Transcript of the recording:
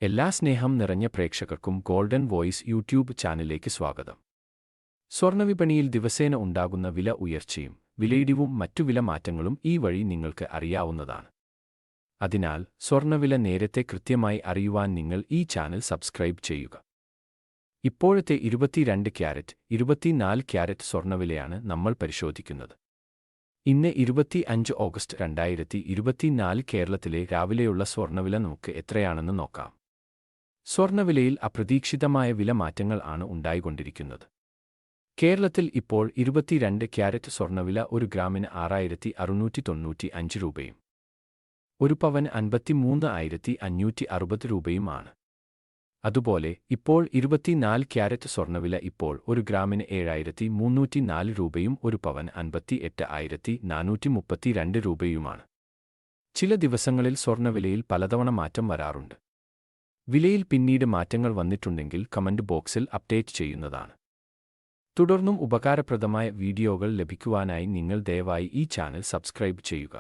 എല്ലാ സ്നേഹം നിറഞ്ഞ പ്രേക്ഷകർക്കും ഗോൾഡൻ വോയിസ് യൂട്യൂബ് ചാനലിലേക്ക് സ്വാഗതം. സ്വർണ്ണവിപണിയിൽ ദിവസേന ഉണ്ടാകുന്ന വില ഉയർച്ചയും വിലയിടിവും മറ്റു വില മാറ്റങ്ങളും ഈ വഴി നിങ്ങൾക്ക് അറിയാവുന്നതാണ്. അതിനാൽ സ്വർണ്ണവില നേരത്തെ കൃത്യമായി അറിയുവാൻ നിങ്ങൾ ഈ ചാനൽ സബ്സ്ക്രൈബ് ചെയ്യുക. ഇപ്പോഴത്തെ 22 ക്യാരറ്റ്, 24 ക്യാരറ്റ് സ്വർണ്ണവിലയാണ് നമ്മൾ പരിശോധിക്കുന്നത്. ഇന്ന് 25 ഓഗസ്റ്റ് 2024 കേരളത്തിലെ രാവിലെയുള്ള സ്വർണ്ണവില നമുക്ക് എത്രയാണെന്ന് നോക്കാം. സ്വർണ്ണവിലയിൽ അപ്രതീക്ഷിതമായ വില മാറ്റങ്ങൾ ആണ് ഉണ്ടായിക്കൊണ്ടിരിക്കുന്നത്. കേരളത്തിൽ ഇപ്പോൾ 22 ക്യാരറ്റ് സ്വർണ്ണവില ഒരു ഗ്രാമിന് 6,695 രൂപയും ഒരു പവന് 53,560 രൂപയുമാണ്. അതുപോലെ ഇപ്പോൾ 24 ക്യാരറ്റ് സ്വർണ്ണവില ഇപ്പോൾ ഒരു ഗ്രാമിന് 7,304 രൂപയും ഒരു പവന് 58,432 രൂപയുമാണ്. ചില ദിവസങ്ങളിൽ സ്വർണ്ണവിലയിൽ പലതവണ മാറ്റം വരാറുണ്ട്. വിലയിൽ പിന്നീട് മാറ്റങ്ങൾ വന്നിട്ടുണ്ടെങ്കിൽ കമന്റ് ബോക്സിൽ അപ്ഡേറ്റ് ചെയ്യുന്നതാണ്. തുടർന്നും ഉപകാരപ്രദമായ വീഡിയോകൾ ലഭിക്കുവാനായി നിങ്ങൾ ദയവായി ഈ ചാനൽ സബ്സ്ക്രൈബ് ചെയ്യുക.